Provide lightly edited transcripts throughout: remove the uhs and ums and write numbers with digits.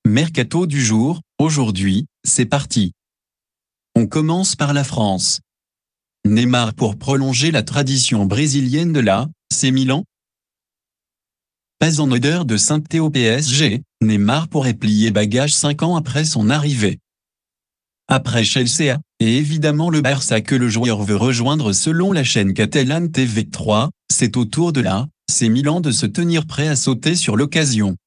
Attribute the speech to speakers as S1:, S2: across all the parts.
S1: Mercato du jour, aujourd'hui, c'est parti. On commence par la France. Neymar pour prolonger la tradition brésilienne de l'AC Milan. Pas en odeur de sainteté au PSG, Neymar pourrait plier bagage 5 ans après son arrivée. Après Chelsea, et évidemment le Barça que le joueur veut rejoindre selon la chaîne catalane TV3, c'est au tour de l'AC Milan de se tenir prêt à sauter sur l'occasion.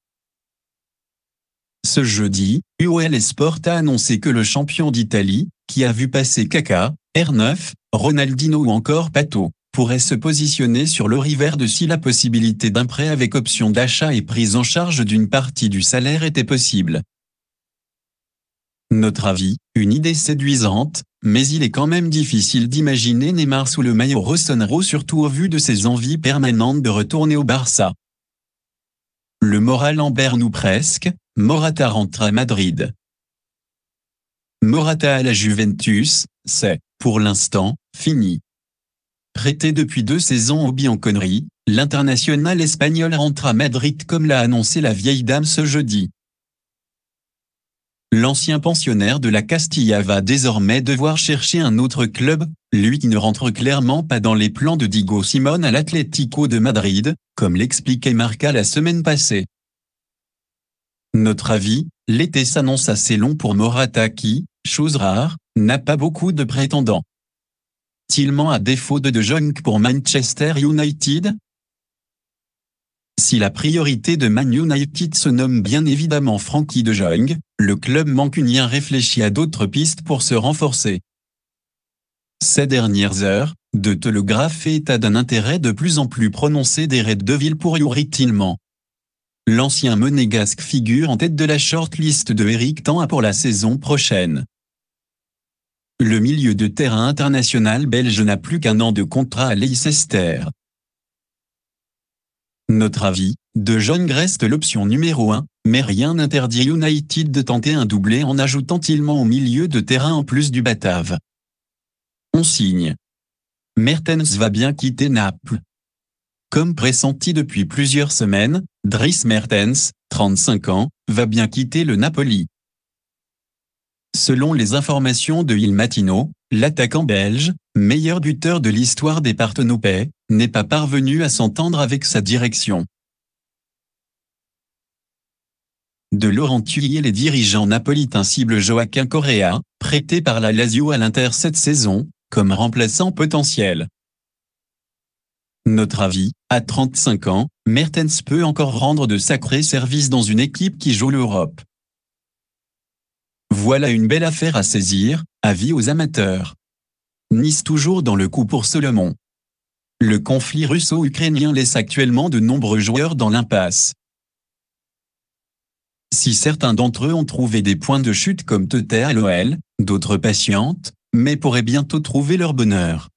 S1: Ce jeudi, UOL Sport a annoncé que le champion d'Italie, qui a vu passer Kaka, R9, Ronaldinho ou encore Pato, pourrait se positionner sur le Riverde si la possibilité d'un prêt avec option d'achat et prise en charge d'une partie du salaire était possible. Notre avis, une idée séduisante, mais il est quand même difficile d'imaginer Neymar sous le maillot rossonero surtout au vu de ses envies permanentes de retourner au Barça. Le moral en berne ou presque, Morata rentre à Madrid. Morata à la Juventus, c'est, pour l'instant, fini. Prêté depuis 2 saisons au Bianconeri, l'international espagnol rentre à Madrid comme l'a annoncé la vieille dame ce jeudi. L'ancien pensionnaire de la Castilla va désormais devoir chercher un autre club, lui qui ne rentre clairement pas dans les plans de Diego Simeone à l'Atlético de Madrid, comme l'expliquait Marca la semaine passée. Notre avis, l'été s'annonce assez long pour Morata qui, chose rare, n'a pas beaucoup de prétendants. Tellement à défaut de Jong pour Manchester United. Si la priorité de Man United se nomme bien évidemment Frenkie de Jong, le club mancunien réfléchit à d'autres pistes pour se renforcer. Ces dernières heures, De Telegraph fait état d'un intérêt de plus en plus prononcé des Reds de Ville pour Youri Tillman. L'ancien monégasque figure en tête de la shortlist de Eric Ten Hag pour la saison prochaine. Le milieu de terrain international belge n'a plus qu'1 an de contrat à Leicester. Notre avis, De Jong reste l'option numéro 1, mais rien n'interdit United de tenter un doublé en ajoutant Tillman au milieu de terrain en plus du Batave. On signe. Mertens va bien quitter Naples. Comme pressenti depuis plusieurs semaines, Dries Mertens, 35 ans, va bien quitter le Napoli. Selon les informations de Il Mattino, l'attaquant belge, meilleur buteur de l'histoire des Partenopais, n'est pas parvenu à s'entendre avec sa direction. De Laurentiis et les dirigeants napolitains ciblent Joaquim Correa, prêté par la Lazio à l'Inter cette saison, comme remplaçant potentiel. Notre avis, à 35 ans, Mertens peut encore rendre de sacrés services dans une équipe qui joue l'Europe. Voilà une belle affaire à saisir, avis aux amateurs. Nice toujours dans le coup pour Solomon. Le conflit russo-ukrainien laisse actuellement de nombreux joueurs dans l'impasse. Si certains d'entre eux ont trouvé des points de chute comme Teuter à l'OL, d'autres patientent, mais pourraient bientôt trouver leur bonheur.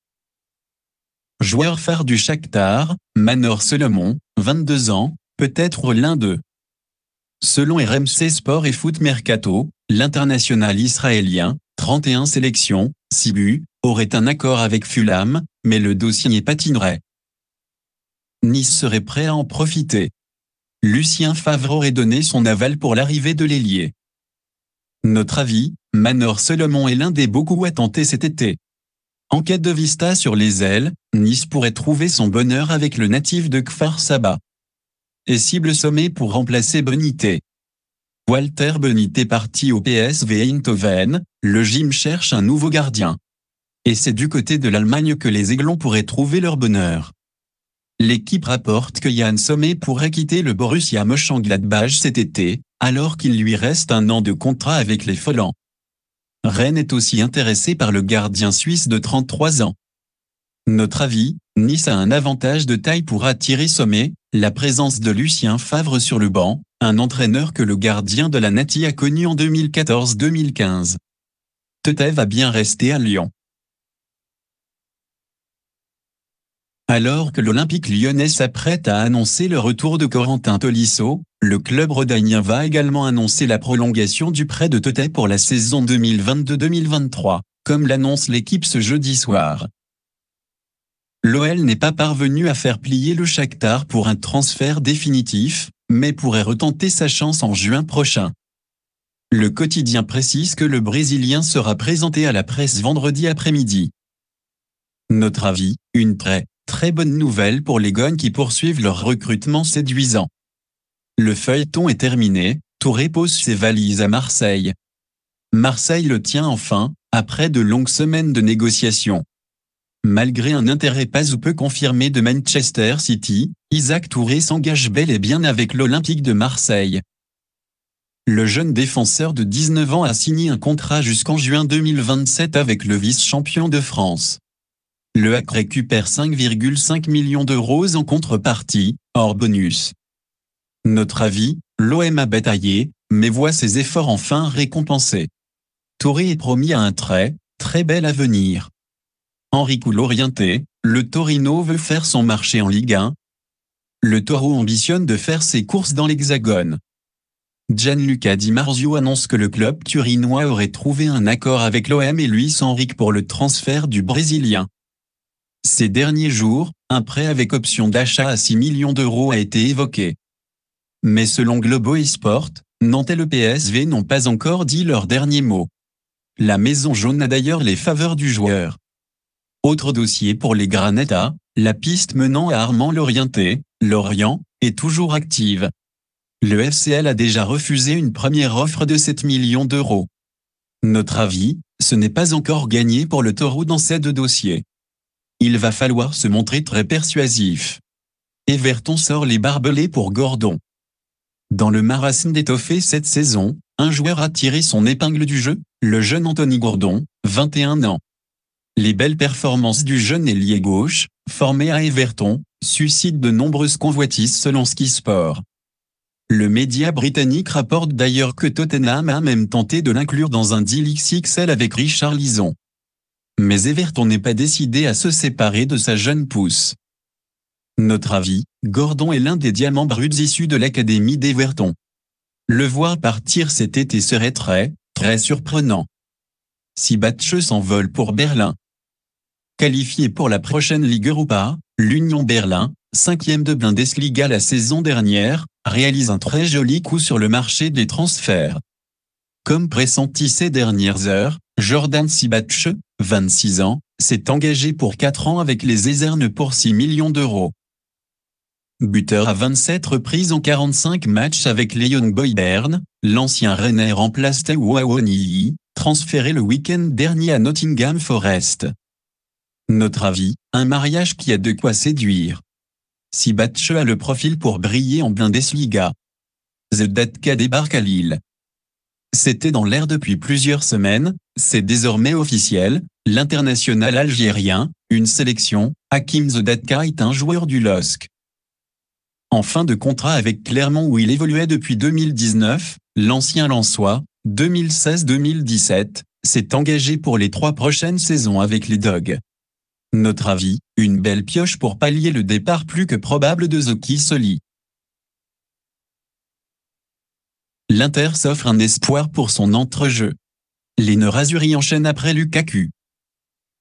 S1: Joueur phare du Shakhtar, Manor Solomon, 22 ans, peut être l'un d'eux. Selon RMC Sport et Foot Mercato, l'international israélien, 31 sélections, 6 buts, aurait un accord avec Fulham, mais le dossier patinerait. Nice serait prêt à en profiter. Lucien Favre aurait donné son aval pour l'arrivée de l'ailier. Notre avis, Manor Solomon est l'un des beaucoup à tenter cet été. En quête de vista sur les ailes, Nice pourrait trouver son bonheur avec le natif de Kfar Saba. Et cible sommet pour remplacer Benité. Walter Benité parti au PSV Eindhoven, le gym cherche un nouveau gardien. Et c'est du côté de l'Allemagne que les Aiglons pourraient trouver leur bonheur. L'équipe rapporte que Yann Sommer pourrait quitter le Borussia Mönchengladbach cet été, alors qu'il lui reste 1 an de contrat avec les Folans. Rennes est aussi intéressé par le gardien suisse de 33 ans. Notre avis, Nice a un avantage de taille pour attirer Sommer, la présence de Lucien Favre sur le banc, un entraîneur que le gardien de la Nati a connu en 2014-2015. Teuter va bien rester à Lyon. Alors que l'Olympique lyonnais s'apprête à annoncer le retour de Corentin Tolisso, le club rhodanien va également annoncer la prolongation du prêt de Teuter pour la saison 2022-2023, comme l'annonce l'équipe ce jeudi soir. L'OL n'est pas parvenu à faire plier le Shakhtar pour un transfert définitif, mais pourrait retenter sa chance en juin prochain. Le quotidien précise que le Brésilien sera présenté à la presse vendredi après-midi. Notre avis, une très bonne nouvelle pour les Gones qui poursuivent leur recrutement séduisant. Le feuilleton est terminé, Touré pose ses valises à Marseille. Marseille le tient enfin, après de longues semaines de négociations. Malgré un intérêt pas ou peu confirmé de Manchester City, Isaac Touré s'engage bel et bien avec l'Olympique de Marseille. Le jeune défenseur de 19 ans a signé un contrat jusqu'en juin 2027 avec le vice-champion de France. Le HAC récupère 5,5 millions d'euros en contrepartie, hors bonus. Notre avis, l'OM a bataillé, mais voit ses efforts enfin récompensés. Touré est promis à un très bel avenir. Enrico Lorienté, le Torino veut faire son marché en Ligue 1. Le Taureau ambitionne de faire ses courses dans l'Hexagone. Gianluca Di Marzio annonce que le club turinois aurait trouvé un accord avec l'OM et Luis Enrique pour le transfert du Brésilien. Ces derniers jours, un prêt avec option d'achat à 6 millions d'euros a été évoqué. Mais selon Globo Esport, Nantes et le PSV n'ont pas encore dit leur dernier mot. La Maison Jaune a d'ailleurs les faveurs du joueur. Autre dossier pour les Granata, la piste menant à Armand Lorienté, Lorient, est toujours active. Le FCL a déjà refusé une première offre de 7 millions d'euros. Notre avis, ce n'est pas encore gagné pour le Taureau dans ces deux dossiers. Il va falloir se montrer très persuasif. Everton sort les barbelés pour Gordon. Dans le marasme d'étoffer cette saison, un joueur a tiré son épingle du jeu, le jeune Anthony Gordon, 21 ans. Les belles performances du jeune ailier gauche, formé à Everton, suscitent de nombreuses convoitises selon Sky Sport. Le média britannique rapporte d'ailleurs que Tottenham a même tenté de l'inclure dans un deal XXL avec Richarlison. Mais Everton n'est pas décidé à se séparer de sa jeune pousse. Notre avis, Gordon est l'un des diamants bruts issus de l'académie d'Everton. Le voir partir cet été serait très surprenant. Si Batche s'envole pour Berlin. Qualifié pour la prochaine Ligue Europa, l'Union Berlin, 5e de Bundesliga la saison dernière, réalise un très joli coup sur le marché des transferts. Comme pressenti ces dernières heures, Jordan Sibatche, 26 ans, s'est engagé pour 4 ans avec les Ezernes pour 6 millions d'euros. Buteur à 27 reprises en 45 matchs avec les Young Boys Bern, l'ancien Rennais remplace Taiwo Awoniyi, transféré le week-end dernier à Nottingham Forest. Notre avis, un mariage qui a de quoi séduire. Sibatche a le profil pour briller en Bundesliga. Zdetka débarque à Lille. C'était dans l'air depuis plusieurs semaines, c'est désormais officiel, l'international algérien, une sélection, Hakim Zdetka est un joueur du LOSC. En fin de contrat avec Clermont où il évoluait depuis 2019, l'ancien Lensois, 2016-2017, s'est engagé pour les 3 prochaines saisons avec les Dogs. Notre avis, une belle pioche pour pallier le départ plus que probable de Zoki Soli. L'Inter s'offre un espoir pour son entrejeu. Les Nerazzurri enchaînent après Lukaku.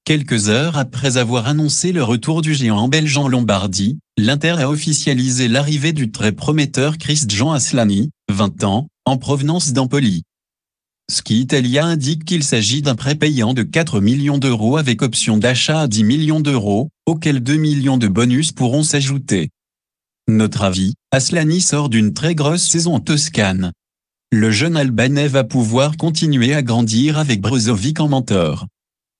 S1: Quelques heures après avoir annoncé le retour du géant belge en Lombardie, l'Inter a officialisé l'arrivée du très prometteur Christian Aslani, 20 ans, en provenance d'Empoli. Sky Italia indique qu'il s'agit d'un prêt payant de 4 millions d'euros avec option d'achat à 10 millions d'euros, auxquels 2 millions de bonus pourront s'ajouter. Notre avis, Aslani sort d'une très grosse saison en Toscane. Le jeune Albanais va pouvoir continuer à grandir avec Brozovic en mentor.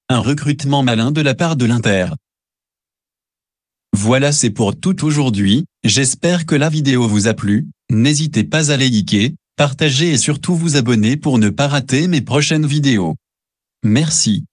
S1: Un recrutement malin de la part de l'Inter. Voilà, c'est pour tout aujourd'hui, j'espère que la vidéo vous a plu, n'hésitez pas à liker, partager et surtout vous abonner pour ne pas rater mes prochaines vidéos. Merci.